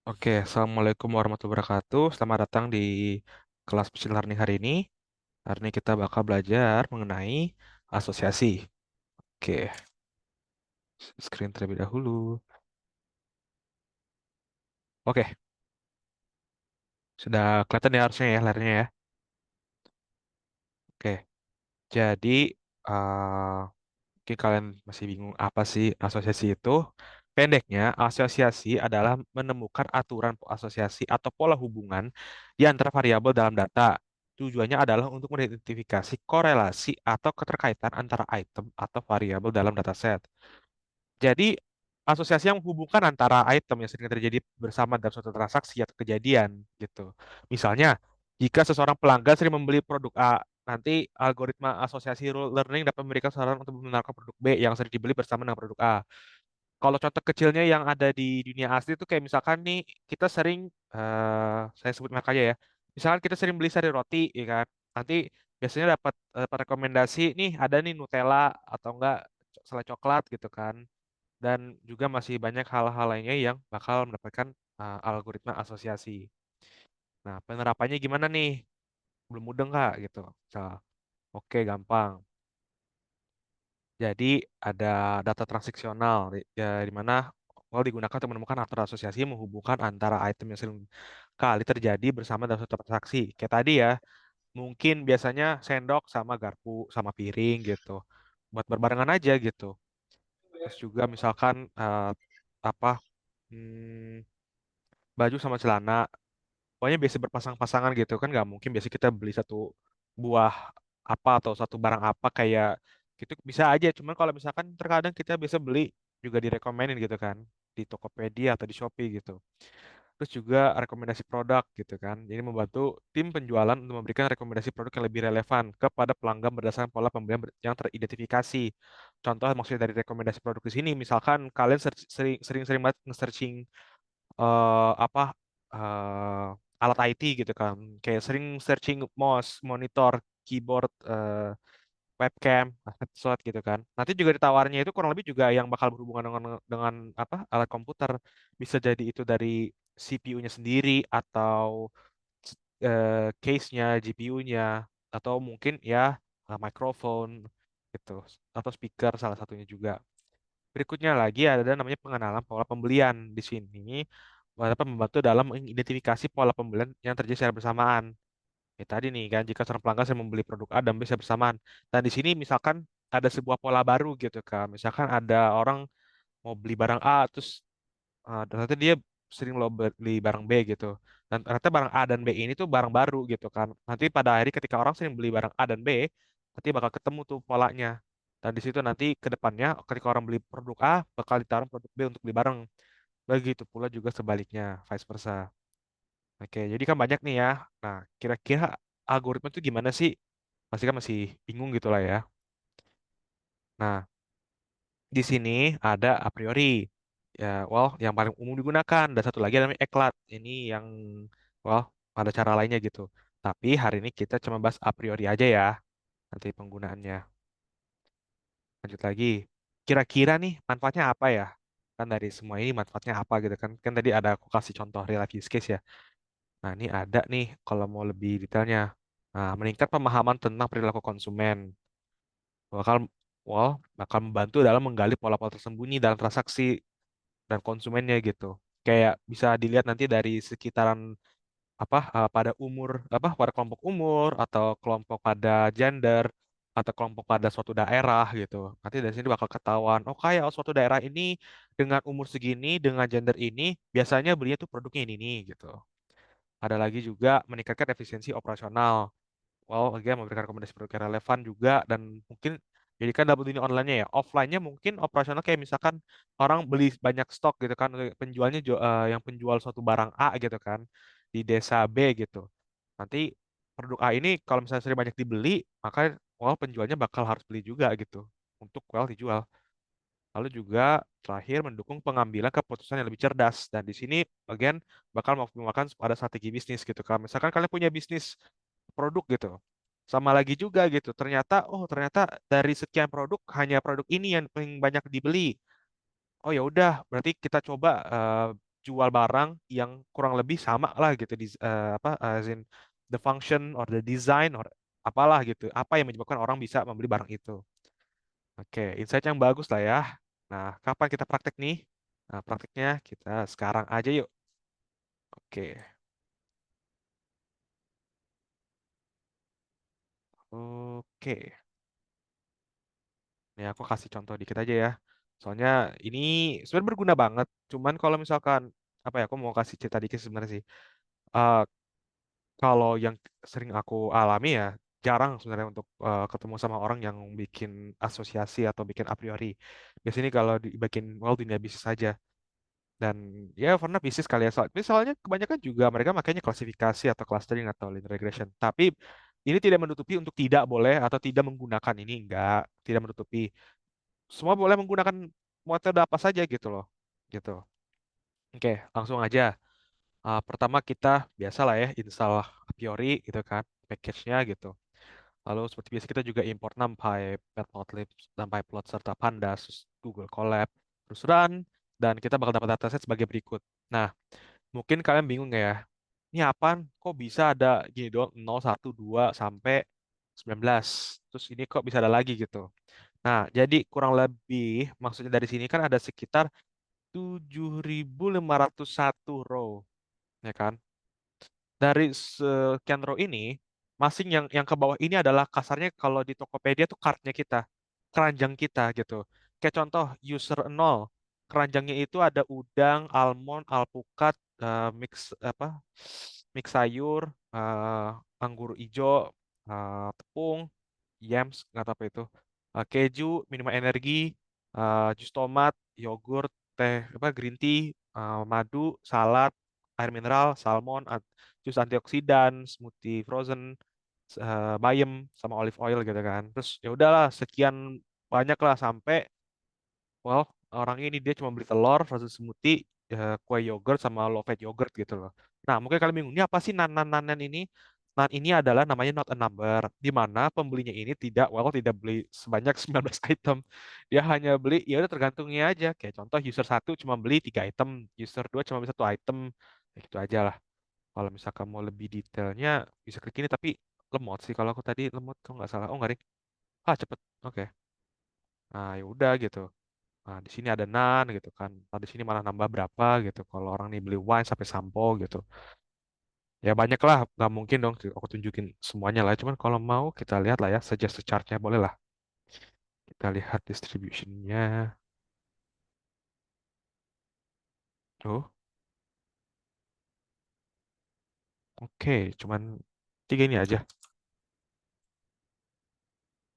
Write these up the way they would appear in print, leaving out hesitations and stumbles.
Oke, Assalamualaikum warahmatullahi wabarakatuh. Selamat datang di kelas machine learning hari ini. Hari ini kita bakal belajar mengenai asosiasi. Oke, screen terlebih dahulu. Oke, sudah kelihatan ya harusnya ya layarnya ya. Oke, jadi eh, mungkin kalian masih bingung apa sih asosiasi itu. Pendeknya, asosiasi adalah menemukan aturan asosiasi atau pola hubungan di antara variabel dalam data. Tujuannya adalah untuk mengidentifikasi korelasi atau keterkaitan antara item atau variabel dalam dataset. Jadi, asosiasi yang menghubungkan antara item yang sering terjadi bersama dalam suatu transaksi atau kejadian gitu. Misalnya, jika seseorang pelanggan sering membeli produk A, nanti algoritma asosiasi rule learning dapat memberikan saran untuk membenarkan produk B yang sering dibeli bersama dengan produk A. Kalau contoh kecilnya yang ada di dunia asli itu kayak misalkan nih kita sering saya sebut merek aja ya. Misalkan kita sering beli sari roti ya kan. Nanti biasanya dapat rekomendasi nih ada nih Nutella atau enggak selai coklat gitu kan. Dan juga masih banyak hal-hal lainnya yang bakal mendapatkan algoritma asosiasi. Nah, penerapannya gimana nih? Belum mudeng nggak gitu. Misal, oke gampang. Jadi ada data transaksional di mana digunakan untuk menemukan aktor asosiasi yang menghubungkan antara item yang sering kali terjadi bersama dalam satu transaksi. Kayak tadi ya, mungkin biasanya sendok sama garpu sama piring gitu. Buat berbarengan aja gitu. Terus juga misalkan apa hmm, baju sama celana. Pokoknya biasa berpasang-pasangan gitu kan nggak mungkin biasa kita beli satu buah apa atau satu barang apa kayak gitu bisa aja cuman kalau misalkan terkadang kita bisa beli juga direkomenin gitu kan di Tokopedia atau di Shopee gitu terus juga rekomendasi produk gitu kan jadi membantu tim penjualan untuk memberikan rekomendasi produk yang lebih relevan kepada pelanggan berdasarkan pola pembelian yang teridentifikasi contoh maksudnya dari rekomendasi produk di sini misalkan kalian sering-sering banget nge-searching apa eh, alat IT gitu kan kayak sering searching mouse, monitor, keyboard, webcam, headset gitu kan. Nanti juga ditawarnya itu kurang lebih juga yang bakal berhubungan dengan apa alat komputer. Bisa jadi itu dari CPU-nya sendiri atau case-nya, GPU-nya atau mungkin ya microphone gitu atau speaker salah satunya juga. Berikutnya lagi ada namanya pengenalan pola pembelian. Di sini dapat membantu dalam mengidentifikasi pola pembelian yang terjadi secara bersamaan. Ya, tadi nih kan, jika seorang pelanggan saya membeli produk A dan B secara bersamaan. Dan di sini misalkan ada sebuah pola baru gitu kan. Misalkan ada orang mau beli barang A, terus ternyata dia sering lo beli barang B gitu. Dan ternyata barang A dan B ini tuh barang baru gitu kan. Nanti pada akhirnya ketika orang sering beli barang A dan B, nanti bakal ketemu tuh polanya. Dan di situ nanti ke depannya ketika orang beli produk A, bakal ditaruh produk B untuk beli bareng. Begitu pula juga sebaliknya, vice versa. Oke, jadi kan banyak nih ya. Nah, kira-kira algoritma itu gimana sih? Pasti kan masih bingung gitu lah ya. Nah, di sini ada a priori. Ya, well, yang paling umum digunakan. Dan satu lagi namanya eklat. Ini yang, well, ada cara lainnya gitu. Tapi hari ini kita cuma bahas a priori aja ya. Nanti penggunaannya. Lanjut lagi. Kira-kira nih manfaatnya apa ya? Kan dari semua ini manfaatnya apa gitu kan. Kan tadi ada aku kasih contoh real life use case ya. Nah, ini ada nih kalau mau lebih detailnya. Nah, meningkat pemahaman tentang perilaku konsumen. Bakal, bakal membantu dalam menggali pola-pola tersembunyi dalam transaksi dan konsumennya gitu. Kayak bisa dilihat nanti dari sekitaran apa pada umur apa pada kelompok umur atau kelompok pada gender atau kelompok pada suatu daerah gitu. Nanti dari sini bakal ketahuan, oh kayak suatu daerah ini dengan umur segini, dengan gender ini biasanya belinya tuh produknya ini nih gitu. Ada lagi juga meningkatkan efisiensi operasional. Again memberikan rekomendasi produk yang relevan juga dan mungkin jadikan dalam dunia online-nya ya. Offline-nya mungkin operasional kayak misalkan orang beli banyak stok gitu kan, penjualnya yang penjual suatu barang A gitu kan di desa B gitu. Nanti produk A ini kalau misalnya sering banyak dibeli, maka penjualnya bakal harus beli juga gitu untuk dijual. Lalu juga terakhir mendukung pengambilan keputusan yang lebih cerdas dan di sini bagian bakal mengoptimalkan pada strategi bisnis gitu. Kalau misalkan kalian punya bisnis produk gitu. Sama lagi juga gitu. Ternyata dari sekian produk hanya produk ini yang paling banyak dibeli. Oh ya udah, berarti kita coba jual barang yang kurang lebih sama lah gitu di apa as in the function or the design or apalah gitu. Apa yang menyebabkan orang bisa membeli barang itu. Oke, insight yang bagus lah ya. Nah, kapan kita praktek nih? Nah, prakteknya kita sekarang aja yuk. Oke. Oke. Nih aku kasih contoh dikit aja ya. Soalnya ini sebenarnya berguna banget. Cuman kalau misalkan apa ya, aku mau kasih cerita dikit sebenarnya sih. Eh, Kalau yang sering aku alami ya, jarang sebenarnya untuk ketemu sama orang yang bikin asosiasi atau bikin a priori. Biasanya kalau di bagian dunia bisnis saja. Dan ya karena bisnis kali ya. Misalnya kebanyakan juga mereka makanya klasifikasi atau clustering atau linear regression. Tapi ini tidak menutupi untuk tidak boleh atau tidak menggunakan ini. Enggak, tidak menutupi. Semua boleh menggunakan metode apa saja gitu loh. Gitu. Oke, langsung aja. Pertama kita biasa lah ya install a priori gitu kan, package-nya gitu. Lalu seperti biasa kita juga import NumPy, Matplotlib, NumPyPlot serta Pandas, terus Google Colab, terus run, dan kita bakal dapat dataset sebagai berikut. Nah, mungkin kalian bingung ya, ini apaan? Kok bisa ada gini doang 0, 1, 2 sampai 19. Terus ini kok bisa ada lagi gitu. Nah, jadi kurang lebih maksudnya dari sini kan ada sekitar 7.501 row, ya kan? Dari sekian row ini, masing yang ke bawah ini adalah kasarnya kalau di Tokopedia tuh cardnya kita, keranjang kita gitu. Kayak contoh user 0, keranjangnya itu ada udang, almond, alpukat, mix apa, mix sayur, anggur hijau, tepung, yams, nggak tahu apa itu, keju, minuman energi, jus tomat, yogurt, teh apa green tea, madu, salad, air mineral, salmon, jus antioksidan, smoothie frozen, bayam sama olive oil gitu kan. Terus ya udahlah sekian banyak lah sampai well orang ini dia cuma beli telur, frozen smoothie, kue yogurt sama low fat yogurt gitu loh. Nah, mungkin kalian bingung, ini apa sih nan ini? Nan ini adalah namanya not a number, di mana pembelinya ini tidak beli sebanyak 19 item. Dia hanya beli, ya udah tergantungnya aja. Kayak contoh user satu cuma beli 3 item, user 2 cuma beli 1 item. Ya gitu aja lah. Kalau misalkan mau lebih detailnya, bisa klik ini, tapi lemot sih. Kalau aku tadi lemot, kalau nggak salah. Oh, nggak, Ring. Ah, cepet. Oke. Nah, ya udah gitu. Nah, di sini ada nan gitu kan. Nah, di sini malah nambah berapa gitu. Kalau orang nih beli wine sampai sampo gitu. Ya banyak lah, nggak mungkin dong aku tunjukin semuanya lah. Cuman kalau mau kita lihat lah ya, suggest chartnya boleh lah. Kita lihat distributionnya. Oh, oke. Cuman tiga ini aja.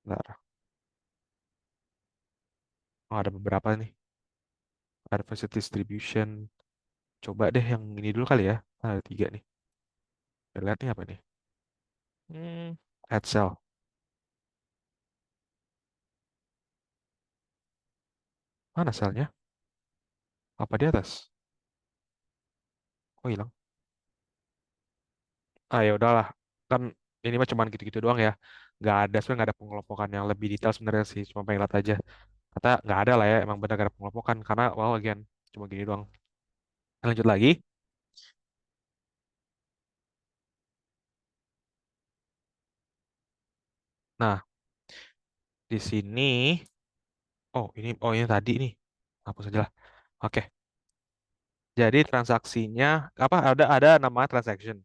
Bentar. Oh, ada beberapa nih. Advanced distribution. Coba deh yang ini dulu kali ya. Ada tiga nih. Kita lihat nih apa nih. Add cell. Mana selnya? Apa di atas? Oh, hilang. Ah, ya udahlah. Kan ini mah cuman gitu-gitu doang ya. Sebenarnya nggak ada pengelompokan yang lebih detail sebenarnya sih. Cuma pengen lihat aja. Kata nggak ada lah ya. Emang benar nggak ada pengelompokan. Karena, well, again, cuma gini doang. Lanjut lagi. Nah, di sini. Oh, ini tadi nih. Hapus saja lah. Oke. Jadi transaksinya, ada nama transaction.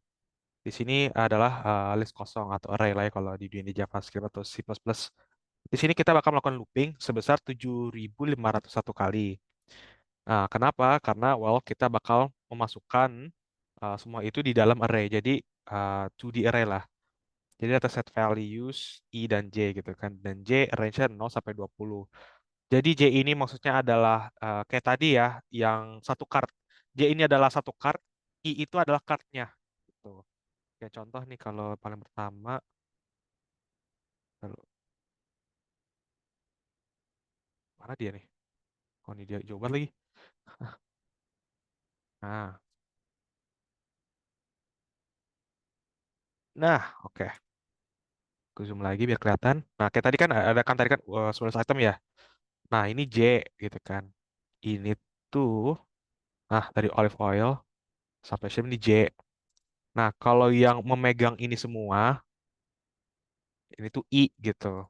Di sini adalah list kosong atau array lah ya kalau di dunia JavaScript atau C++. Di sini kita bakal melakukan looping sebesar 7.501 kali. Nah, kenapa? Karena kita bakal memasukkan semua itu di dalam array. Jadi 2D array lah. Jadi data set values I dan J gitu kan. Dan J range-nya 0 sampai 20. Jadi J ini maksudnya adalah kayak tadi ya, yang satu card. J ini adalah satu card, I itu adalah cardnya. Gitu. Kayak contoh nih kalau paling pertama, lalu, mana dia nih? Oh, ini dia jauh banget lagi. Nah, oke. Aku zoom lagi biar kelihatan. Nah, kayak tadi kan ada kan tadi kan 11 item ya. Nah, ini J gitu kan. Ini tuh Nah, dari olive oil sampai shrimp di J. Nah, kalau yang memegang ini semua, ini tuh I gitu.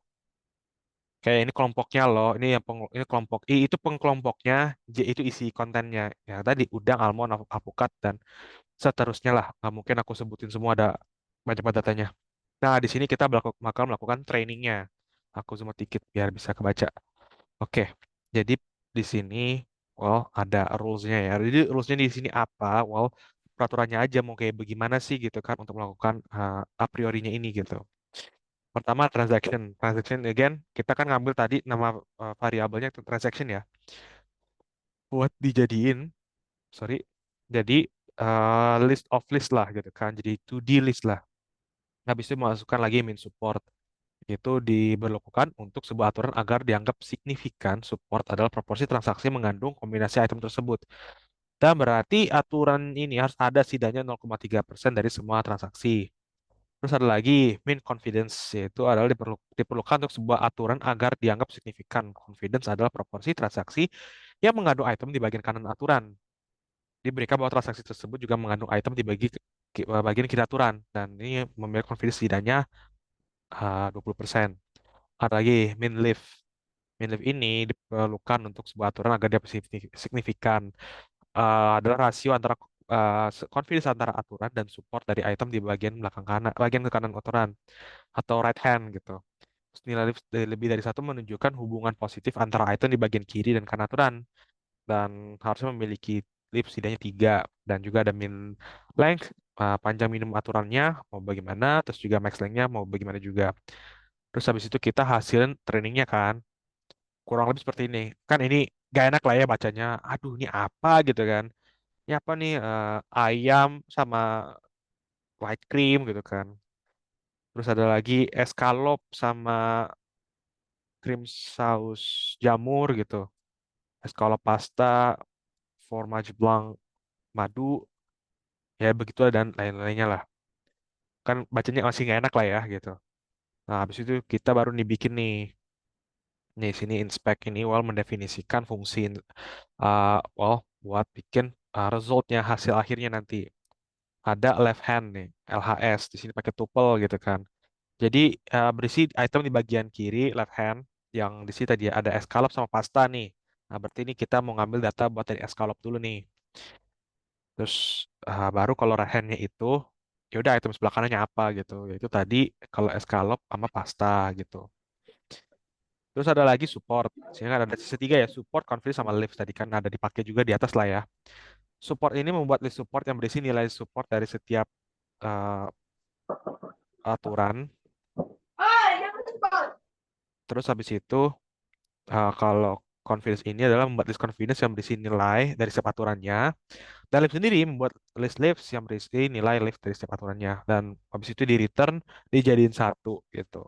Kayak ini kelompoknya loh, ini yang ini kelompok I itu pengkelompoknya, J itu isi kontennya. Ya tadi udang, almond, alpukat dan seterusnya lah. Nggak mungkin aku sebutin semua ada banyak banget datanya. Nah, di sini kita bakal melakukan trainingnya. Aku zoom dikit biar bisa kebaca. Oke, jadi di sini, ada rules-nya ya. Jadi rules-nya di sini apa? Peraturannya aja mau kayak bagaimana sih gitu kan untuk melakukan a priorinya ini gitu. Pertama, transaction. Transaction, again, kita kan ngambil tadi nama variabelnya itu transaction ya. Buat dijadiin, sorry, jadi list of list lah gitu kan. Jadi to-do list lah. Habis itu masukkan lagi min support. Itu diberlakukan untuk sebuah aturan agar dianggap signifikan. Support adalah proporsi transaksi mengandung kombinasi item tersebut. Dan berarti aturan ini harus ada setidaknya 0,3% dari semua transaksi. Terus ada lagi min confidence, yaitu adalah diperlukan untuk sebuah aturan agar dianggap signifikan. Confidence adalah proporsi transaksi yang mengandung item di bagian kanan aturan. Diberikan bahwa transaksi tersebut juga mengandung item di bagian kiri aturan. Dan ini memiliki confidence setidaknya 20%. Ada lagi min leave. Min leave ini diperlukan untuk sebuah aturan agar dia signifikan. Adalah rasio antara confidence antara aturan dan support dari item di bagian belakang kanan, bagian ke kanan aturan atau right hand gitu. Terus nilai lift lebih dari satu menunjukkan hubungan positif antara item di bagian kiri dan kanan aturan dan harusnya memiliki lift setidaknya tiga dan juga ada min length, panjang minimum aturannya mau bagaimana, terus juga max length-nya mau bagaimana juga. Terus habis itu kita hasilin trainingnya kan kurang lebih seperti ini. Kan ini gak enak lah ya bacanya. Aduh ini apa gitu kan. Ini apa nih ayam sama white cream gitu kan. Terus ada lagi escalope sama cream saus jamur gitu. Escalope pasta, fromage blanc, madu, ya begitu dan lain-lainnya lah. Kan bacanya masih nggak enak lah ya gitu. Nah, habis itu kita baru dibikin nih. Nih, sini inspect ini mendefinisikan fungsi buat bikin resultnya hasil akhirnya nanti. Ada left hand nih, LHS di sini pakai tuple gitu kan. Jadi berisi item di bagian kiri left hand yang di sini tadi ada escalope sama pasta nih. Nah, berarti ini kita mau ngambil data buat dari escalope dulu nih. Terus baru kalau right handnya itu ya udah item sebelah kanannya apa gitu. Yaitu tadi kalau escalope sama pasta gitu. Terus ada lagi support. Sini kan ada sisi tiga ya, support, confidence sama lift tadi kan ada dipakai juga di atas lah ya. Support ini membuat list support yang berisi nilai support dari setiap eh, aturan. Terus habis itu kalau confidence ini adalah membuat list confidence yang berisi nilai dari setiap aturannya. Dan lift sendiri membuat list lists yang berisi nilai lift dari setiap aturannya. Dan habis itu di return dijadiin satu gitu.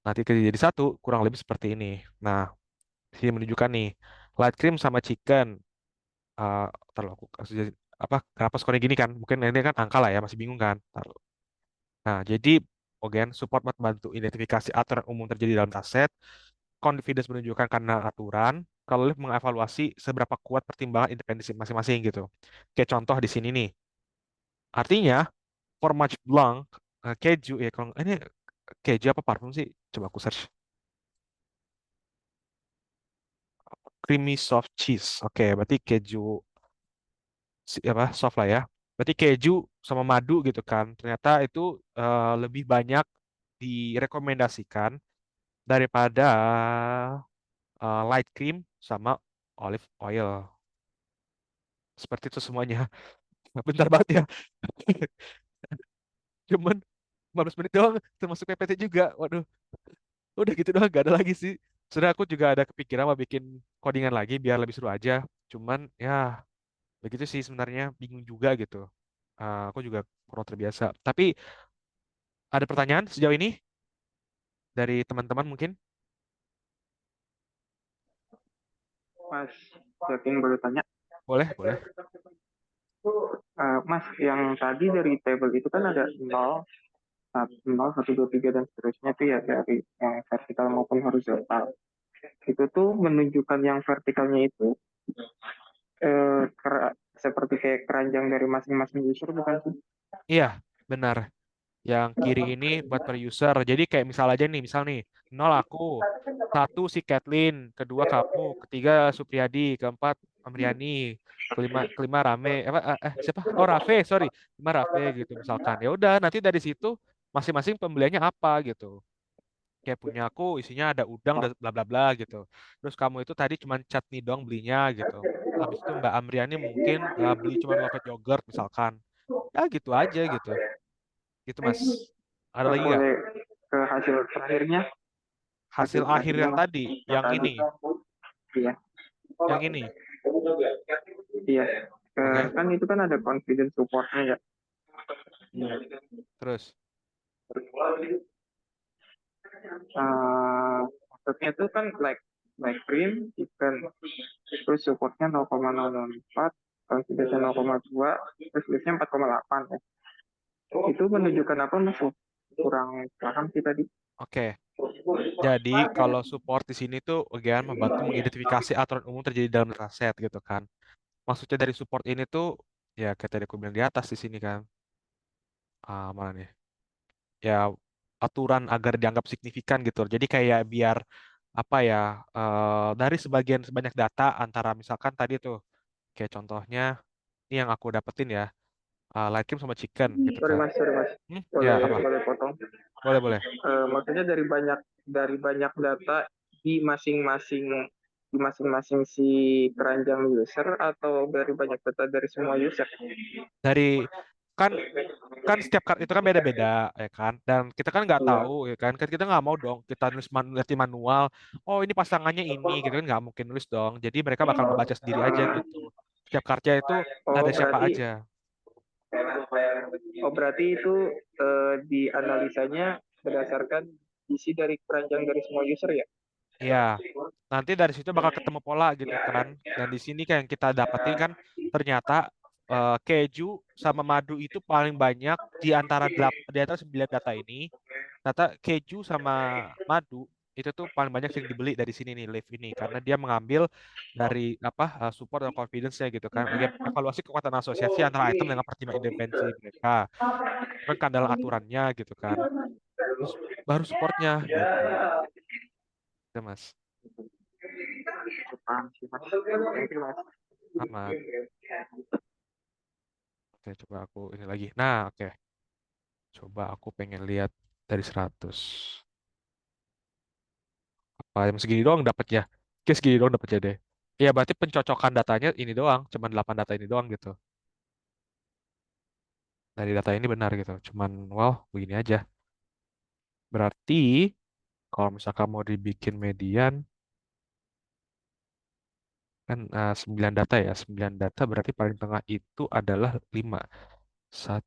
Nanti ketika jadi satu kurang lebih seperti ini. Nah, sini menunjukkan nih light cream sama chicken. Uh, Taruh aku kasih apa kenapa skornya gini kan? Mungkin ini kan angka lah ya masih bingung kan. Nah, jadi again support membantu identifikasi aturan umum terjadi dalam dataset, confidence menunjukkan karena aturan, kalau lift mengevaluasi seberapa kuat pertimbangan independensi masing-masing gitu. Kayak contoh di sini nih. Artinya fromage blanc keju ya kalau ini keju apa parfum sih? Coba aku search. Creamy soft cheese. Oke, berarti keju apa soft lah ya. Berarti keju sama madu gitu kan. Ternyata itu lebih banyak direkomendasikan daripada light cream sama olive oil. Seperti itu semuanya. Bentar banget ya. Cuman 15 menit doang termasuk PPT juga. Waduh, udah gitu doang gak ada lagi sih. Sudah aku juga ada kepikiran mau bikin codingan lagi biar lebih seru aja. Cuman ya begitu sih sebenarnya bingung juga gitu. Aku juga kurang terbiasa. Tapi ada pertanyaan sejauh ini dari teman-teman mungkin? Mas, Yakin boleh tanya? Boleh, boleh. Mas, yang tadi dari table itu kan ada 0, 0, 1, 2, 3, dan seterusnya tuh ya dari yang vertikal maupun horizontal. Itu tuh menunjukkan yang vertikalnya itu seperti kayak keranjang dari masing-masing user bukan sih? Iya, benar. Yang kiri ini buat per user. Jadi kayak misal aja nih, misal nih, nol aku, satu si Kathleen, kedua kamu, ketiga Supriyadi, keempat Amriani, kelima Rame, siapa? Oh Raffe, sorry, lima Raffe gitu misalkan. Ya udah, nanti dari situ masing-masing pembeliannya apa gitu. Kayak punya aku isinya ada udang dan bla bla bla gitu. Terus kamu itu tadi cuma chutney doang belinya gitu. Habis itu Mbak Amriani mungkin beli cuma Lovett yogurt misalkan. Ya gitu aja gitu. Gitu Mas. Ada lagi nggak? Boleh ke hasil terakhirnya, hasil Hasil akhir terakhirnya yang mas. tadi, Yang yang tadi. ini, Iya. yang ini. Iya. Oke. Kan itu kan ada confidence supportnya ya. Hmm. Terus, Maksudnya itu kan like cream, chicken, terus supportnya 0,004, confidence 0,2, terus liftnya 4,8 ya. Itu menunjukkan apa mas? Kurang paham sih tadi. oke. Jadi kalau support di sini tuh again membantu mengidentifikasi aturan umum terjadi dalam dataset gitu kan. Maksudnya dari support ini tuh ya kayak tadi aku bilang di atas di sini kan. Mana nih? Ya aturan agar dianggap signifikan gitu. Jadi kayak biar apa ya dari sebanyak data antara misalkan tadi tuh kayak contohnya ini yang aku dapetin ya light cream sama chicken gitu kan. Sorry mas, Ya boleh apa? boleh potong. Boleh boleh. Maksudnya dari banyak data di masing-masing si keranjang user atau dari banyak data dari semua user? Dari kan kan setiap card itu kan beda-beda ya kan dan kita kan nggak Iya. tahu ya kan kita nggak mau dong kita nulis lihat di manual oh ini pasangannya ini gitu kan nggak mungkin nulis dong jadi mereka bakal ngebaca sendiri aja gitu setiap kartnya itu Oh ada siapa berarti aja. oh berarti itu dianalisanya berdasarkan isi dari keranjang dari semua user ya? Ya, nanti dari situ bakal ketemu pola gitu kan. Dan di sini kan yang kita dapetin kan ternyata keju sama madu itu paling banyak di antara 9 data ini. Data keju sama madu itu tuh paling banyak yang dibeli dari sini nih live ini karena dia mengambil dari apa support dan confidence-nya gitu kan. Evaluasi kekuatan asosiasi antara item dengan pertimbangan intervensi mereka. Kan dalam aturannya gitu kan. Terus baru supportnya gitu. Ya, Mas. Paham sih mas. Thank you mas. Aman. Oke, coba aku ini lagi. Nah, oke. Coba aku pengen lihat dari 100. Apa yang segini doang dapat ya? Oke, segini doang dapat ya deh. Ya, berarti pencocokan datanya ini doang. Cuman 8 data ini doang gitu. Dari data ini benar gitu. Cuman, well, begini aja. Berarti, kalau misalkan mau dibikin median, kan 9 data ya. 9 data berarti paling tengah itu adalah 5. 1,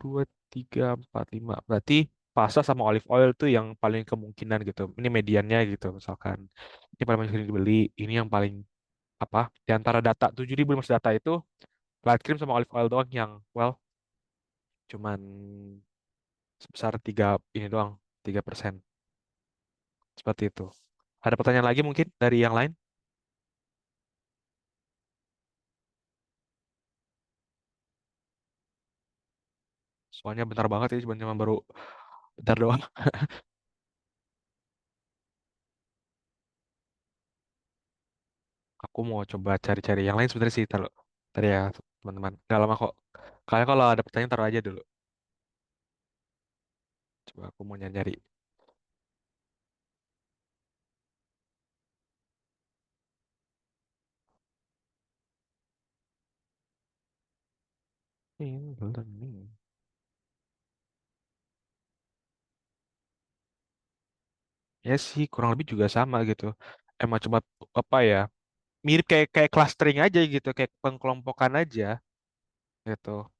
2, 3, 4, 5. Berarti pasta sama olive oil tuh yang paling kemungkinan gitu. Ini mediannya gitu misalkan. Ini paling banyak sering dibeli. Ini yang paling apa? Di antara data 7.500 data itu light cream sama olive oil doang yang well cuman sebesar 3 ini doang 3%. Seperti itu. Ada pertanyaan lagi mungkin dari yang lain? Soalnya bentar banget ya cuma baru bentar doang. Aku mau coba cari-cari yang lain sebenarnya sih tadi ya teman-teman. Gak lama kok. Kalian kalau ada pertanyaan taruh aja dulu. Coba aku mau nyari. Learning. Ya sih, kurang lebih juga sama gitu. Emang cuma apa ya? Mirip kayak kayak clustering aja gitu, kayak pengkelompokan aja gitu.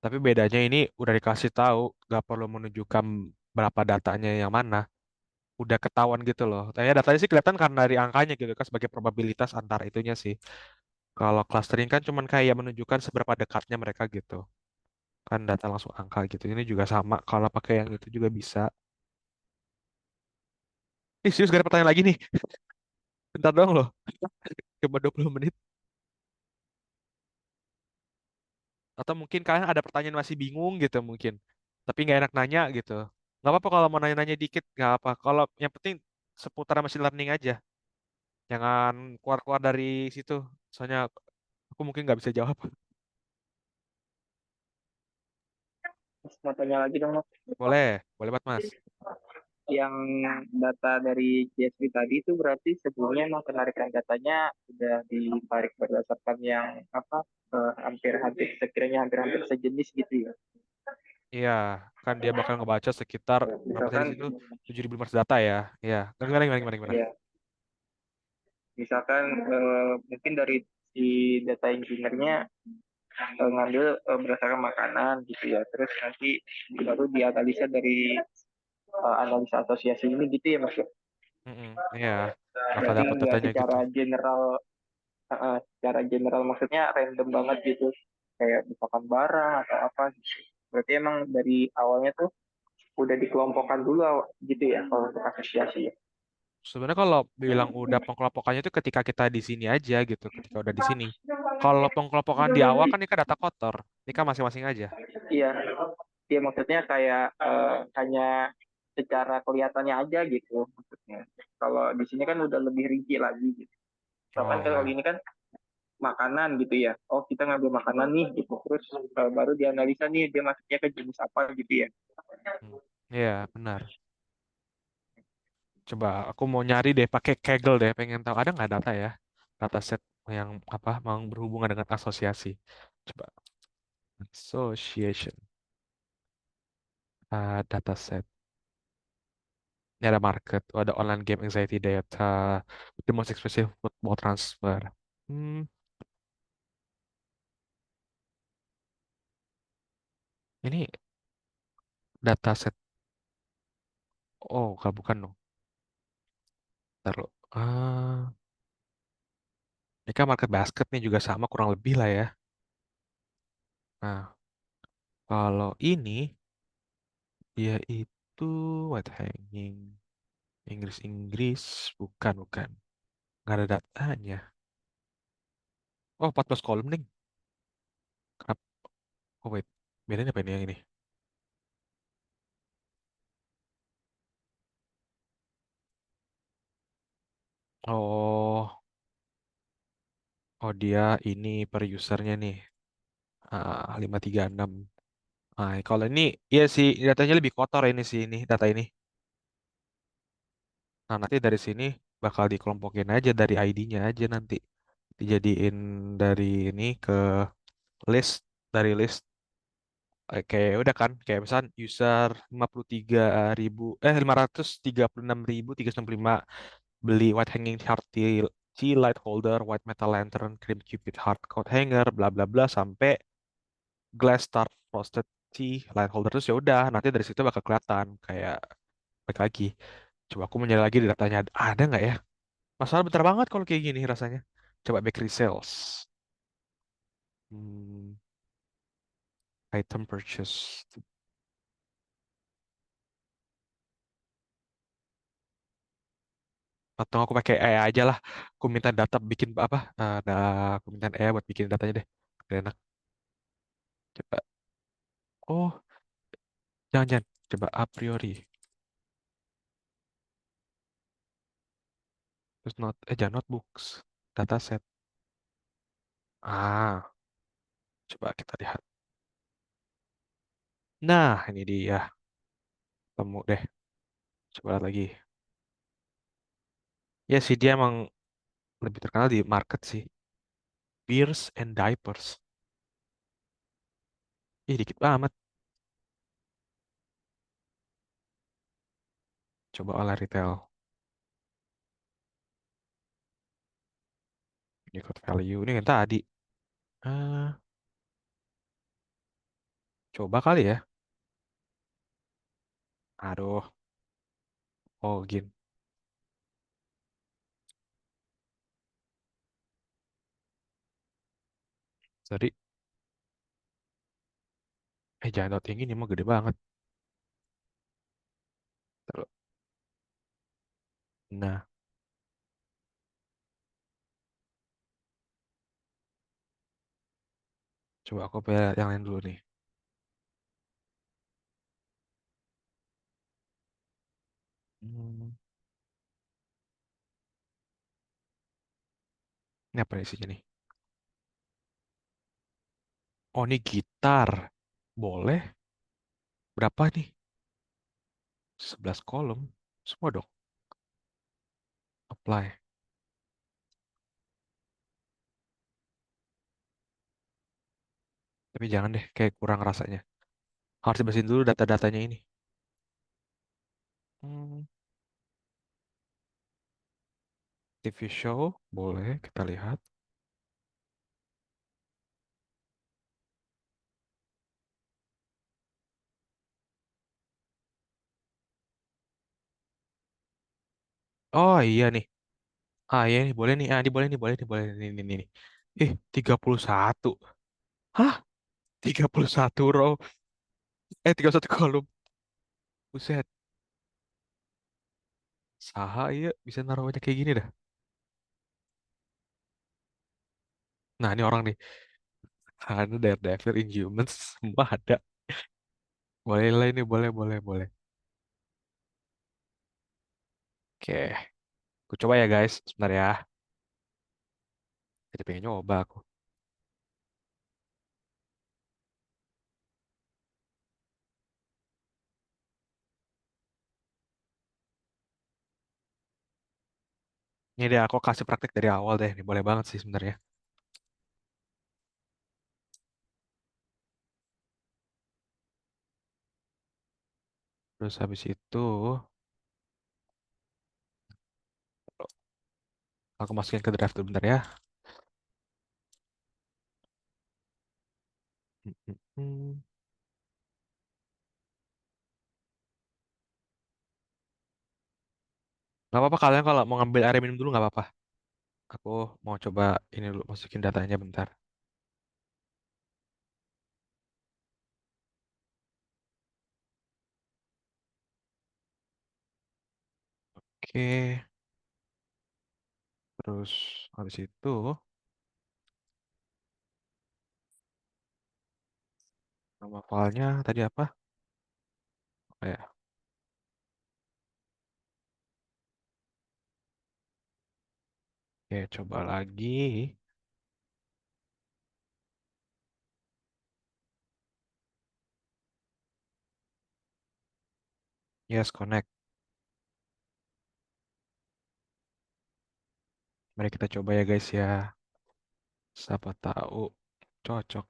Tapi bedanya ini udah dikasih tahu, nggak perlu menunjukkan berapa datanya yang mana. Udah ketahuan gitu loh. Tanya datanya sih kelihatan karena dari angkanya gitu kan sebagai probabilitas antara itunya sih. Kalau clustering kan cuman kayak menunjukkan seberapa dekatnya mereka gitu. Kan data langsung angka gitu. Ini juga sama. Kalau pakai yang itu juga bisa. Ih, serius gak ada pertanyaan lagi nih. Bentar doang loh. Coba 20 menit. Atau mungkin kalian ada pertanyaan masih bingung gitu mungkin. Tapi nggak enak nanya gitu. Nggak apa-apa kalau mau nanya-nanya dikit, nggak apa. Kalau yang penting seputar machine learning aja. Jangan keluar-keluar dari situ. Soalnya aku mungkin nggak bisa jawab. Mau tanya lagi dong, Mas. Boleh, boleh banget Mas. Yang data dari CSV tadi itu berarti sebelumnya emang penarikan datanya sudah ditarik berdasarkan yang apa hampir-hampir sekiranya hampir-hampir sejenis gitu ya. Iya, kan dia bakal ngebaca sekitar berapa tadi Misalkan situ 7.500 data ya. Iya, gimana gimana gimana gimana. ya, misalkan mungkin dari si data engineer-nya ngambil berdasarkan makanan gitu ya. Terus nanti baru dianalisa dari analisa asosiasi ini gitu ya Mas ya. Mm-mm, iya, bakal Berarti dapat nggak datanya gitu. secara general maksudnya random banget gitu. Kayak misalkan barang atau apa gitu. Berarti emang dari awalnya tuh udah dikelompokkan dulu gitu ya kalau untuk asosiasi ya. Sebenarnya kalau bilang udah pengkelompokannya itu ketika kita di sini aja gitu, ketika udah di sini. Kalau pengkelompokan di awal kan ini kan data kotor, ini kan masing-masing aja. Iya, iya maksudnya kayak hanya secara kelihatannya aja gitu maksudnya. Kalau di sini kan udah lebih rinci lagi gitu. Oh Bahkan kalau ya, ini kan makanan gitu ya. Oh kita ngambil makanan nih gitu. Terus baru dianalisa nih dia masuknya ke jenis apa gitu ya. hmm. Iya benar. Coba aku mau nyari deh pakai Kaggle deh, pengen tahu ada nggak data ya, dataset yang apa, mau berhubungan dengan asosiasi. Coba association, dataset. Ini ada market, oh, ada online game anxiety data, the most expensive football transfer. Hmm, ini dataset. Oh, bukan dong. Taruh. Ini kan market basket nih juga sama kurang lebih lah ya. Nah, kalau ini dia itu white hanging Inggris-Inggris, bukan bukan. Nggak ada datanya. Oh, 14 kolom nih. Kenapa? Oh, wait. Bedanya apa ini yang ini? Oh, oh dia ini per usernya nih. 536. Nah, kalau ini, iya sih, datanya lebih kotor ini sih, ini data ini. Nah, nanti dari sini bakal dikelompokin aja dari ID-nya aja nanti. Dijadiin dari ini ke list, dari list. Kayak udah kan, kayak misal user 536.365 beli white hanging heart tea light holder, white metal lantern, cream cupid heart coat hanger, bla bla bla sampai glass star frosted tea light holder, terus ya udah nanti dari situ bakal kelihatan kayak baik lagi. Coba aku mau nyari lagi di datanya, ada nggak ya? Masalah bentar banget kalau kayak gini rasanya. Coba bakery sales. Hmm, item purchase. Atau aku pakai AI aja lah. Aku minta data bikin apa? Aku minta AI buat bikin datanya deh. Biar enak. Coba. Oh, jangan-jangan. Coba a priori. Terus jangan notebooks. Dataset. Ah, coba kita lihat. Nah, ini dia. Temu deh. Coba lihat lagi. Ya sih, dia emang lebih terkenal di market sih. Beers and diapers. Ih, dikit banget. Coba olah retail. Ikut value. Ini kan tadi. Ah, coba kali ya. Aduh. Oh, gini. Jadi, jangan dot yang ini mah gede banget. Terus. Nah, Coba aku pilih yang lain dulu nih. Hmm, ini apa isinya nih? Oh, ini gitar. Boleh. Berapa nih? 11 kolom. Semua dong. Apply. Tapi jangan deh, kayak kurang rasanya. Harus dibersihin dulu data-datanya ini. Hmm, TV show, boleh kita lihat. Oh iya nih. Ah iya nih, boleh nih. Ah, ini boleh nih, boleh nih, boleh nih, nih. 31. Hah? 31 row. 31 kolom. Buset. Saha iya bisa naruh banyak kayak gini dah. Nah, ini orang nih. Ada Daredevil, Inhumans, semua ada. Boleh lah ini, boleh, boleh, boleh. Oke, aku coba ya guys, sebentar ya. Jadi pengen nyoba aku. Ini deh aku kasih praktek dari awal deh. Ini boleh banget sih sebenarnya. Terus habis itu aku masukin ke draft dulu bentar ya. Hmm, hmm, hmm. Gak apa-apa kalian kalau mau ngambil air minum dulu nggak apa-apa. Aku mau coba ini dulu masukin datanya bentar. Oke, terus habis itu nama filenya tadi apa? Oh ya, oke coba lagi. Yes, connect. Mari kita coba ya guys ya. Siapa tahu cocok.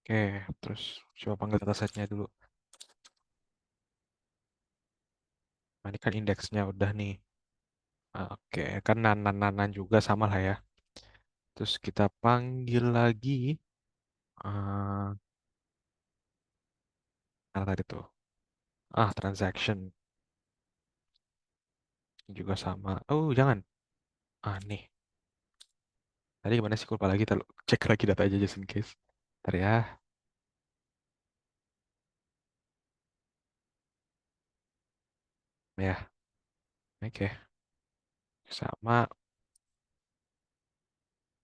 Oke, terus coba panggil datasetnya dulu. Nah, ini kan indeksnya udah nih. Ah, oke, kan nanan-nanan juga sama lah ya. Terus kita panggil lagi. Mana tadi tuh? Ah, transaction juga sama. Oh, jangan. Ah, nih. Tadi gimana sih? Lupa lagi. Cek lagi data aja just in case. Ntar ya. Ya, oke. Sama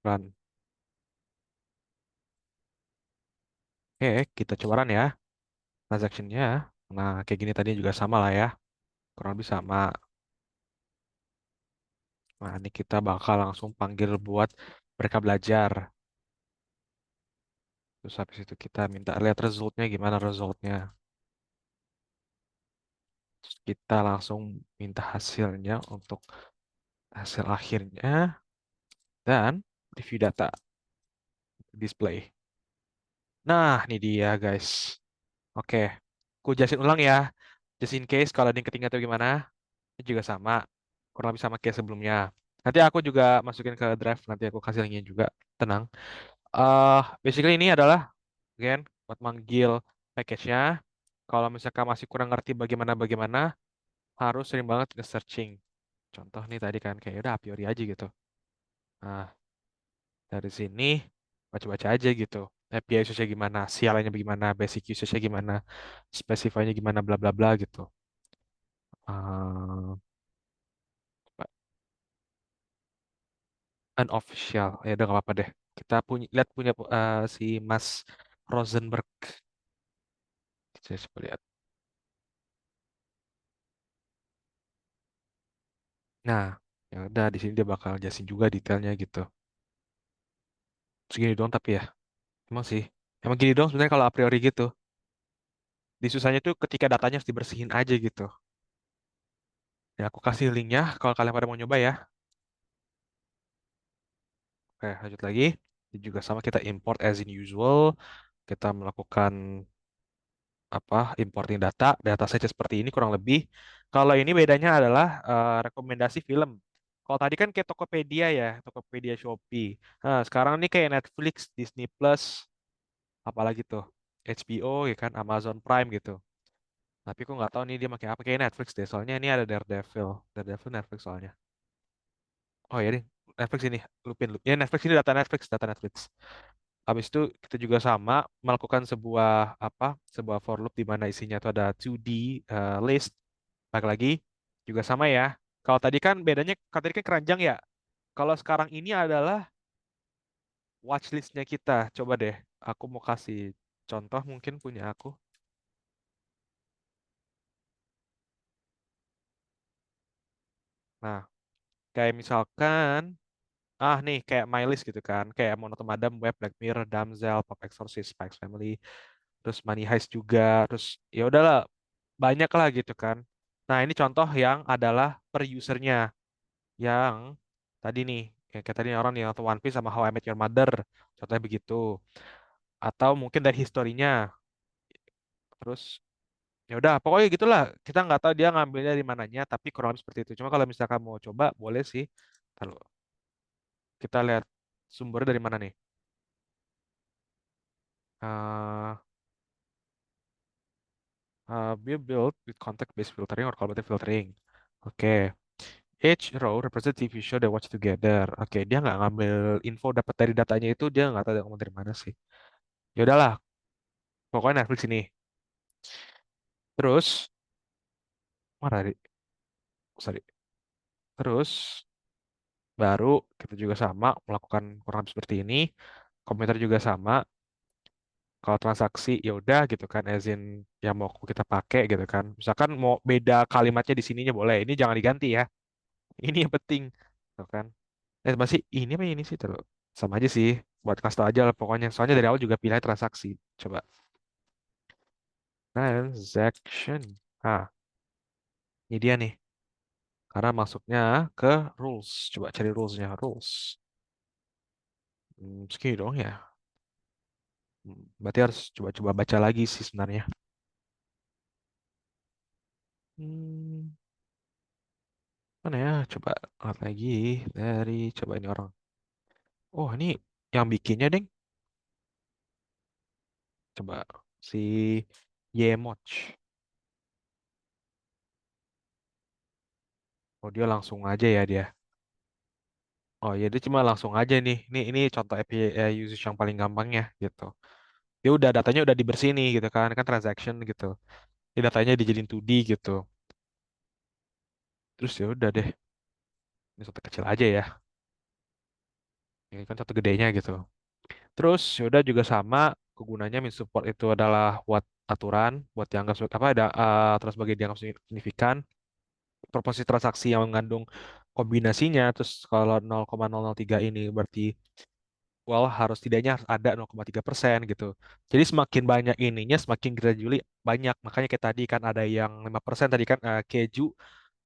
run. Oke, kita coba run ya. Transactionnya. Nah, kayak gini tadi juga sama lah ya. Kurang lebih sama. Nah, ini kita bakal langsung panggil buat mereka belajar. Terus habis itu kita minta lihat resultnya gimana resultnya. Terus kita langsung minta hasilnya untuk hasil akhirnya dan review data display. Nah, ini dia guys. Oke, aku jelasin ulang ya. Just in case kalau ada yang ketinggalan atau gimana, ini juga sama. Kurang lebih sama kayak sebelumnya. Nanti aku juga masukin ke drive, nanti aku kasih linknya juga. Tenang. Basically ini adalah, again, buat manggil package-nya. Kalau misalkan masih kurang ngerti bagaimana-bagaimana, harus sering banget nge-searching. Contoh nih tadi kan, kayak udah a priori aja gitu. Nah, dari sini baca-baca aja gitu. API usage gimana, CLI-nya bagaimana, basic usage-nya gimana, specify-nya gimana, bla bla bla gitu. Eh, unofficial. Ya udah nggak apa-apa deh. Kita punya lihat punya si Mas Rosenberg. Saya coba lihat. Nah, ya udah di sini dia bakal jelasin juga detailnya gitu. Segini doang tapi ya, emang sih. Emang gini doang sebenarnya kalau a priori gitu. Di susahnya tuh ketika datanya harus dibersihin aja gitu. Ya aku kasih linknya kalau kalian pada mau nyoba ya. Oke, lanjut lagi. Ini juga sama kita import as in usual. Kita melakukan apa importing data saja seperti ini kurang lebih. Kalau ini bedanya adalah rekomendasi film. Kalau tadi kan kayak Tokopedia ya, Tokopedia Shopee. Nah, sekarang ini kayak Netflix, Disney Plus, apalagi tuh HBO ya kan, Amazon Prime gitu. Tapi aku nggak tahu nih dia pakai apa, kayak Netflix deh. Soalnya ini ada Daredevil, Daredevil Netflix soalnya. Oh ya deh, Netflix ini, lupin. Ya Netflix ini data Netflix. Habis itu kita juga sama melakukan sebuah apa, sebuah for loop di mana isinya itu ada 2D list. Balik lagi juga sama ya. Kalau tadi kan bedanya, kalau tadi kan keranjang ya. Kalau sekarang ini adalah watchlistnya kita. Coba deh, aku mau kasih contoh mungkin punya aku. Nah, kayak misalkan, nih kayak My List gitu kan. Kayak Monoton Madam, Web, Black Mirror, Damsel, Pop Exorcist, Spikes Family, terus Money Heist juga. Terus ya udahlah, banyak lah gitu kan. Nah, ini contoh yang adalah per usernya. Yang tadi nih, yang kayak tadi orang yang nonton One Piece sama How I Met Your Mother. Contohnya begitu. Atau mungkin dari historinya. Terus ya udah pokoknya gitulah, kita nggak tahu dia ngambilnya dari mananya tapi kurang lebih seperti itu. Cuma kalau misalkan mau coba boleh sih. Kalau kita lihat sumbernya dari mana nih. uh, we build with context based filtering or collaborative filtering. Oke. Each row represent TV show they watch together. Oke, dia nggak ngambil info dapat dari datanya itu, dia nggak tahu dia ngomong dari mana sih. Ya udahlah, pokoknya Netflix ini. Terus mana tadi? Sorry. Terus baru kita juga sama melakukan kurang lebih seperti ini. Komentar juga sama. Kalau transaksi ya udah gitu kan, as in yang mau kita pakai gitu kan. Misalkan mau beda kalimatnya di sininya boleh. Ini jangan diganti ya. Ini yang penting, tuh kan. Masih ini apa ini sih terus sama aja sih. Buat kasih tau aja lah pokoknya. Soalnya dari awal juga pilih transaksi. Coba transaction. Ah, ini dia nih. Karena masuknya ke rules. Coba cari rulesnya. Rules. Segini dong ya. Berarti harus coba-coba baca lagi sih sebenarnya. Hmm, mana ya? Coba lihat lagi dari coba ini orang. Oh, ini yang bikinnya, Deng. Coba si Yemoch. Oh, dia langsung aja ya dia. Oh, ya dia cuma langsung aja nih. Ini contoh API usage yang paling gampangnya gitu. Dia udah datanya udah dibersihin nih gitu kan, kan transaction gitu. Ini datanya dijadiin 2D gitu. Terus ya udah deh. Ini satu kecil aja ya. Ini kan satu gedenya gitu. Terus ya udah juga sama kegunaannya min support itu adalah buat aturan, buat dianggap apa ada terus bagi dianggap signifikan. Proporsi transaksi yang mengandung kombinasinya. Terus kalau 0,003 ini berarti well harus tidaknya harus ada 0,3% gitu. Jadi semakin banyak ininya semakin gradually banyak. Makanya kayak tadi kan ada yang 5% tadi kan keju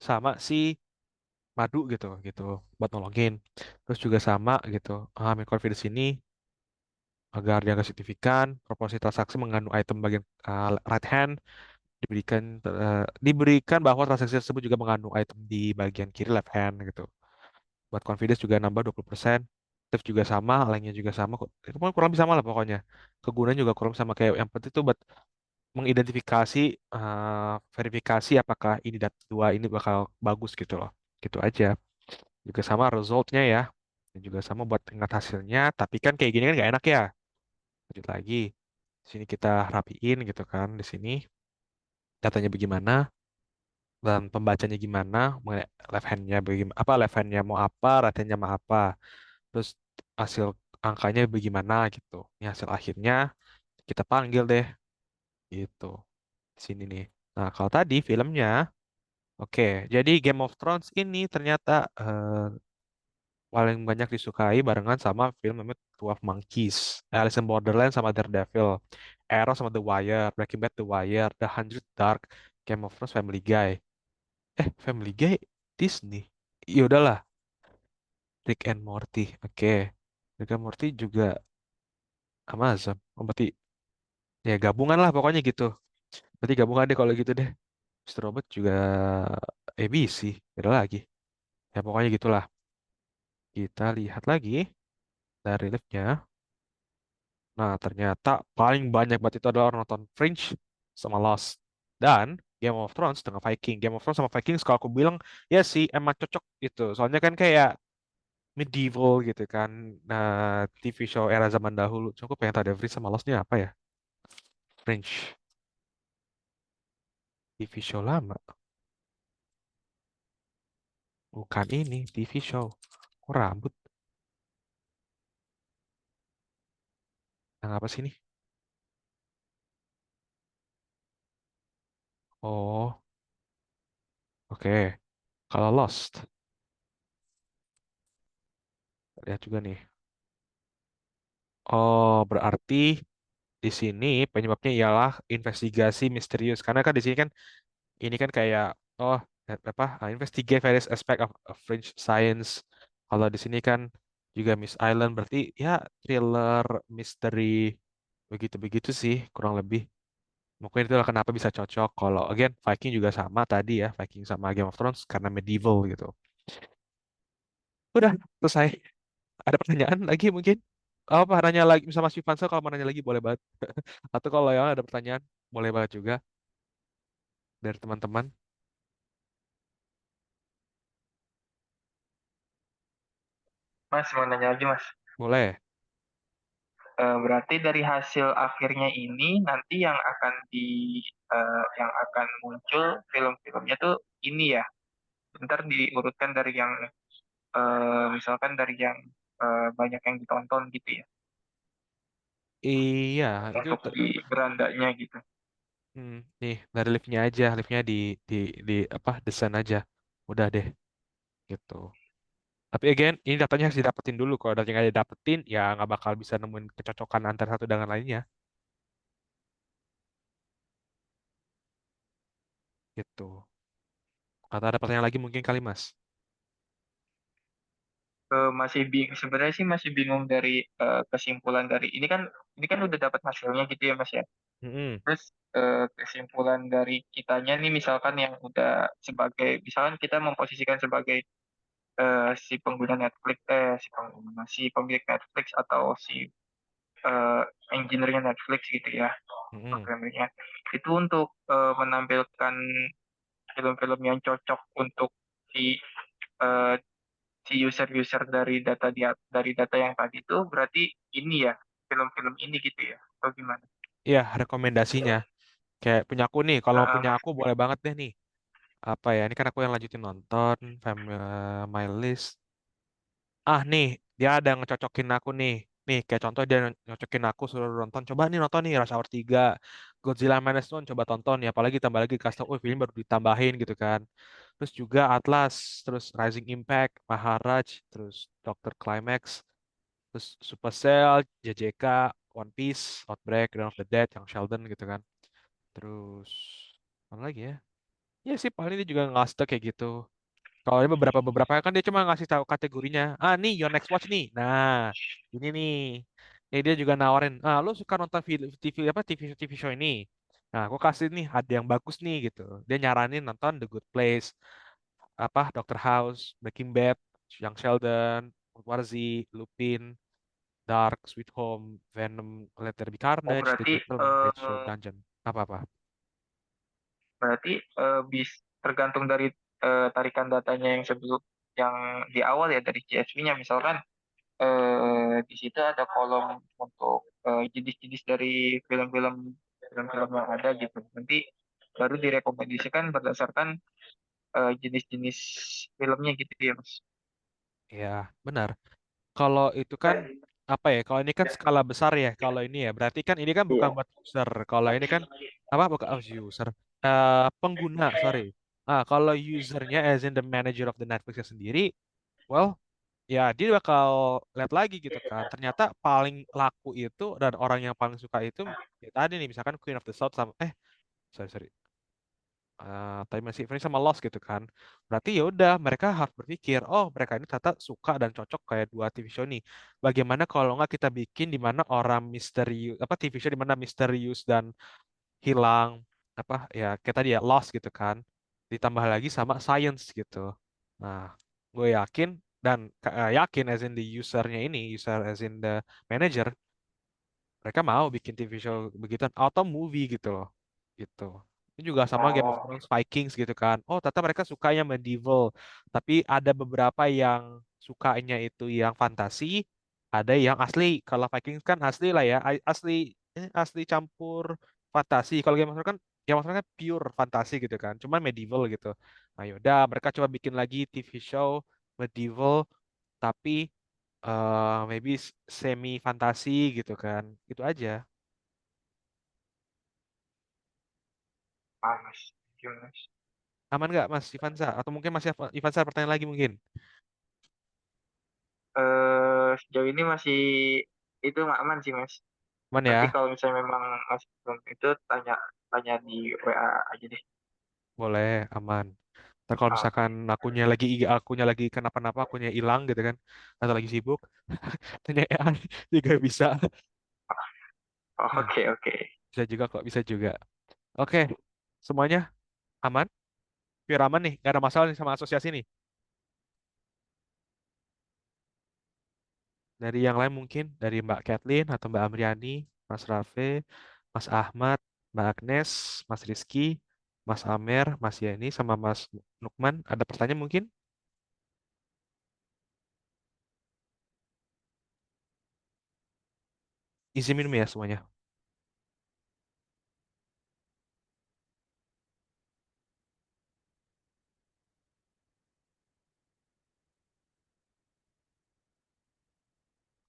sama si madu gitu buat nolongin. Terus juga sama gitu. Min confidence ini agar dianggap signifikan, proporsi transaksi mengandung item bagian right hand diberikan bahwa transaksi tersebut juga mengandung item di bagian kiri left hand gitu. Buat confidence juga nambah 20%. Tips juga sama, lainnya juga sama kok. Itu pun kurang lebih sama lah pokoknya. Kegunaan juga kurang lebih sama kayak yang penting itu buat mengidentifikasi verifikasi apakah ini data dua ini bakal bagus gitu loh. Gitu aja. Juga sama resultnya ya. Dan juga sama buat ingat hasilnya, tapi kan kayak gini kan nggak enak ya. Lanjut lagi. Di sini kita rapiin gitu kan di sini datanya bagaimana. dan pembacanya gimana, mengenai left hand-nya bagaimana, apa left hand-nya mau apa, right hand-nya mau apa, terus hasil angkanya bagaimana gitu. Ini hasil akhirnya kita panggil deh gitu. Di sini nih. Nah, kalau tadi filmnya, oke, jadi Game of Thrones ini ternyata paling banyak disukai barengan sama film namanya 12 Monkeys, Alice in Borderland sama Daredevil, Arrow sama The Wire, Breaking Bad The Wire, The Hundred Dark, Game of Thrones, Family Guy. Family Guy Disney. Ya udahlah, Rick and Morty. Oke. Rick and Morty juga Amazon. Oh, berarti ya gabungan lah pokoknya gitu. Berarti gabungan deh kalau gitu deh. Mr. Robot juga ABC. Beda lagi. Ya pokoknya gitulah. Kita lihat lagi dari liftnya. Nah, ternyata paling banyak banget itu adalah orang nonton Fringe sama Lost. Dan Game of Thrones dengan Viking. Game of Thrones sama Viking kalau aku bilang ya sih emang cocok gitu. Soalnya kan kayak medieval gitu kan. Nah, TV show era zaman dahulu. Cuma aku pengen tahu Fringe sama Lost-nya apa ya? Fringe. TV show lama. Bukan ini, TV show. Kok rambut? Yang apa sih ini? Oh, oke. Kalau Lost, lihat juga nih. Oh, berarti di sini penyebabnya ialah investigasi misterius. Karena kan di sini kan ini kan kayak oh apa investigate various aspect of French science. Kalau di sini kan juga Miss Island berarti ya thriller, misteri begitu-begitu sih kurang lebih. Mungkin itulah kenapa bisa cocok. Kalau again Viking juga sama tadi ya, Viking sama Game of Thrones karena medieval gitu. Udah selesai. Ada pertanyaan lagi mungkin? Apa nanya lagi sama Mas Vivansel kalau mau nanya lagi boleh banget. Atau kalau yang ada pertanyaan boleh banget juga dari teman-teman. Mas, mau nanya lagi, Mas. Boleh. Berarti dari hasil akhirnya ini nanti yang akan muncul film-filmnya tuh ini ya. Ntar diurutkan dari yang misalkan dari yang banyak yang ditonton gitu ya, Iya, itu untuk di berandanya gitu. nih dari liftnya aja, liftnya di di apa desain aja, udah deh gitu. Tapi again, ini datanya harus didapetin dulu. Kalau datanya nggak didapetin, ya nggak bakal bisa nemuin kecocokan antara satu dengan lainnya gitu. Atau ada pertanyaan lagi mungkin kali Mas? Masih sebenarnya sih masih bingung dari kesimpulan dari ini kan udah dapat hasilnya gitu ya Mas ya. Mm-mm, Terus kesimpulan dari kitanya nih misalkan yang udah sebagai misalkan kita memposisikan sebagai si pengguna Netflix si pemilik Netflix atau si eh, engineer-nya Netflix gitu ya, mm-mm. programmernya itu untuk menampilkan film-film yang cocok untuk si eh, si user-user dari data yang tadi itu berarti ini ya, film-film ini gitu ya atau gimana? Iya, rekomendasinya. Kayak punya aku nih, kalau punya Heeh. aku boleh banget deh nih. Apa ya? Ini kan aku yang lanjutin nonton, my list. Ah nih, dia ada yang ngecocokin aku nih. Nih, kayak contoh dia nyocokin aku suruh nonton. Coba nih nonton nih Rush Hour 3, Godzilla Minus One coba tonton ya. Apalagi tambah lagi kasih tau, oh film baru ditambahin gitu kan. Terus juga Atlas, terus Rising Impact, Maharaj, terus Doctor Climax, terus Supercell, JJK, One Piece, Outbreak, Dawn of the Dead, yang Sheldon gitu kan. Terus apa lagi ya? Ya sih paling dia juga ngasih tau kayak gitu. Kalau ini beberapa beberapa kan dia cuma ngasih tahu kategorinya. Ah nih your next watch nih. Nah ini nih. Ini dia juga nawarin. Ah lu suka nonton film TV apa TV show ini? Nah aku kasih nih ada yang bagus nih gitu. Dia nyaranin nonton The Good Place, apa Doctor House, Breaking Bad, Young Sheldon, World War Z, Lupin, Dark, Sweet Home, Venom, Let There Be Oh Carnage, The berarti Gentleman, Ratio, Dungeon. Apa apa? berarti tergantung dari tarikan datanya yang sebelum yang di awal ya dari CSV-nya misalkan di situ ada kolom untuk jenis-jenis dari film-film yang ada gitu. Nanti baru direkomendasikan berdasarkan jenis-jenis filmnya gitu ya Mas. Ya, benar. Kalau itu kan apa ya? Kalau ini kan skala besar ya. Kalau ini ya, berarti kan ini kan bukan Iya. buat user. Kalau ini kan apa? Bukan user. Pengguna, sorry. Kalau usernya, as in the manager of the Netflix sendiri, well, ya dia bakal lihat lagi gitu kan. Ternyata paling laku itu dan orang yang paling suka itu ya tadi nih, misalkan Queen of the South sama sorry sorry tapi masih Friends sama Lost gitu kan. Berarti ya udah mereka harus berpikir, oh mereka ini ternyata suka dan cocok kayak dua TV show nih. Bagaimana kalau nggak kita bikin di mana orang misterius apa TV show di mana misterius dan hilang apa ya kayak tadi ya Lost gitu kan. Ditambah lagi sama Science gitu. Nah, gue yakin dan yakin as in the usernya ini, user as in the manager, mereka mau bikin TV show begitu atau movie gitu loh gitu. Ini juga sama Game of Oh, Thrones Vikings gitu kan. Oh, ternyata mereka sukanya medieval, tapi ada beberapa yang sukanya itu yang fantasi, ada yang asli. Kalau Vikings kan asli lah ya, asli asli campur fantasi. Kalau Game of Thrones kan pure fantasi gitu kan, cuman medieval gitu. Nah, yaudah mereka coba bikin lagi TV show medieval tapi maybe semi fantasi gitu kan. Itu aja. Mas. Gimana, Mas? Aman nggak Mas Ivansa? Atau mungkin Mas Ivansa pertanyaan lagi mungkin? Sejauh ini masih itu nggak aman sih Mas. Aman Nanti ya? kalau misalnya memang masih belum itu tanya tanya di WA aja deh. Boleh, aman. Ntar kalau Ah, misalkan akunya lagi kenapa-napa, akunya hilang gitu kan, atau lagi sibuk, tanya AI juga bisa. Nah, oke oke. bisa juga kok, bisa juga. Oke, semuanya aman? Biar aman nih, nggak ada masalah nih sama asosiasi nih. Dari yang lain mungkin, dari Mbak Kathleen atau Mbak Amriani, Mas Rafe, Mas Ahmad, Mbak Agnes, Mas Rizky, Mas Amer, Mas Yani, sama Mas Nukman, ada pertanyaan mungkin? Izin minum ya semuanya.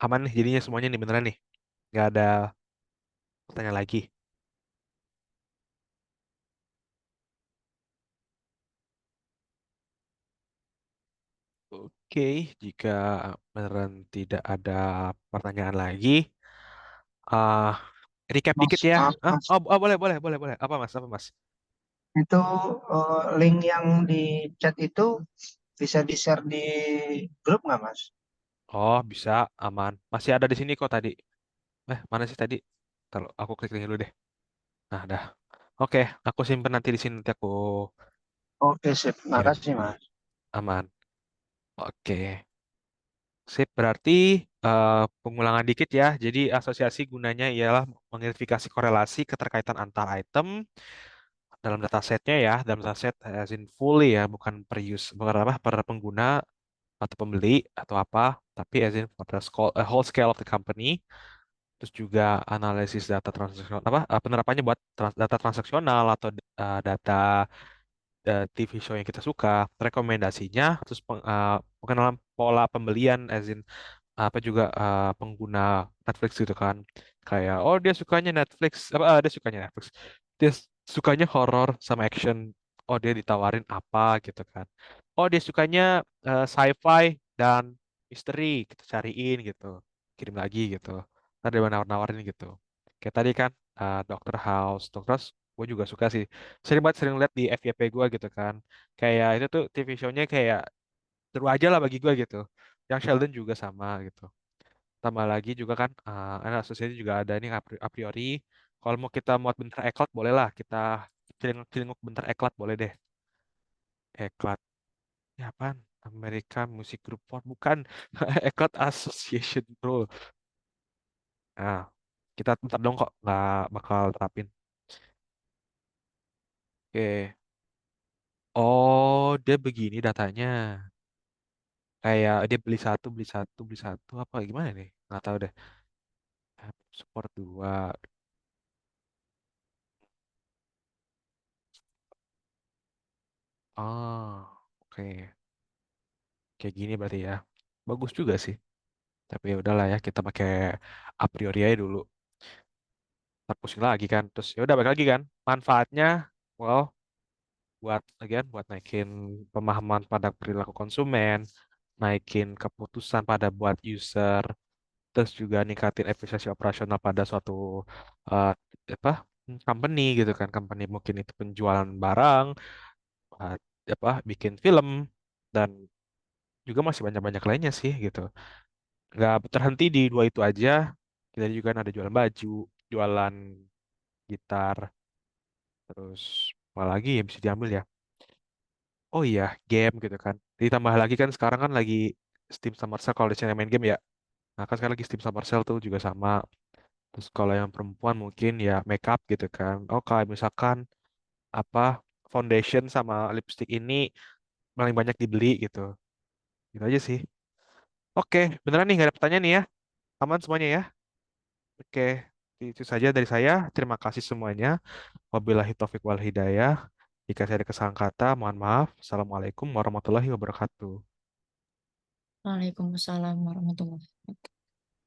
Aman nih jadinya semuanya nih beneran nih. Nggak ada pertanyaan lagi. Oke, jika beneran tidak ada pertanyaan lagi, ah recap dikit Mas, ya. maaf Mas, Boleh, boleh, boleh, boleh. Apa mas? Apa mas? itu link yang di chat itu bisa di-share di grup nggak Mas? Oh, bisa, aman. Masih ada di sini kok tadi. Mana sih tadi? Kalau aku klik link dulu deh. Nah, dah. Oke, aku simpen nanti di sini nanti aku Oke, sip. kirim Makasih di Mas. aman. Oke. Sip, berarti pengulangan dikit ya. Jadi asosiasi gunanya ialah mengidentifikasi korelasi keterkaitan antar item dalam datasetnya ya, dalam dataset as in fully ya, bukan per use, bukan apa per pengguna atau pembeli atau apa, tapi as in for the whole scale of the company. Terus juga analisis data transaksional apa penerapannya buat data transaksional atau data TV show yang kita suka, rekomendasinya, terus pengenalan pola pembelian as in apa juga pengguna Netflix gitu kan kayak oh dia sukanya Netflix apa dia sukanya Netflix dia sukanya horror sama action oh dia ditawarin apa gitu kan oh dia sukanya sci-fi dan misteri kita cariin gitu kirim lagi gitu ntar dia nawar-nawarin gitu kayak tadi kan Dr. House Dr. House gue juga suka sih sering lihat di FYP gue gitu kan kayak itu tuh TV show-nya kayak seru aja lah bagi gue gitu yang Sheldon juga sama gitu tambah lagi juga kan anak asosiasi juga ada nih a priori kalau mau kita muat bentar eklat boleh lah kita celinguk bentar eklat boleh deh eklat ya apaan American Music Group Board bukan eklat Association bro nah kita bentar dong kok nggak bakal terapin oke oh dia begini datanya kayak dia beli satu apa gimana nih nggak tahu deh support dua Ah, oke. Kayak gini berarti ya. Bagus juga sih. Tapi ya udahlah ya, kita pakai a priori aja dulu. Ntar pusing lagi kan. Terus ya udah balik lagi kan. Manfaatnya, well, buat naikin pemahaman pada perilaku konsumen, naikin keputusan pada buat user, terus juga ningkatin efisiensi operasional pada suatu eh, apa company gitu kan. Company mungkin itu penjualan barang, eh, bikin film, dan juga masih banyak-banyak lainnya sih gitu. Nggak terhenti di dua itu aja. Kita juga ada jualan baju, jualan gitar, terus apa lagi yang bisa diambil ya? Oh iya, game gitu kan. Ditambah lagi kan sekarang kan lagi Steam Summer Sale kalau di sana main game ya. Nah kan sekarang lagi Steam Summer Sale tuh juga sama. Terus kalau yang perempuan mungkin ya makeup gitu kan. Oh kayak misalkan apa foundation sama lipstick ini paling banyak dibeli gitu. Gitu aja sih. Oke, beneran nih nggak ada pertanyaan nih ya. Aman semuanya ya. Oke, itu saja dari saya. Terima kasih semuanya. Wabillahi taufiq wal hidayah. Jika saya ada kesalahan kata, mohon maaf. Assalamualaikum warahmatullahi wabarakatuh. Waalaikumsalam warahmatullahi wabarakatuh.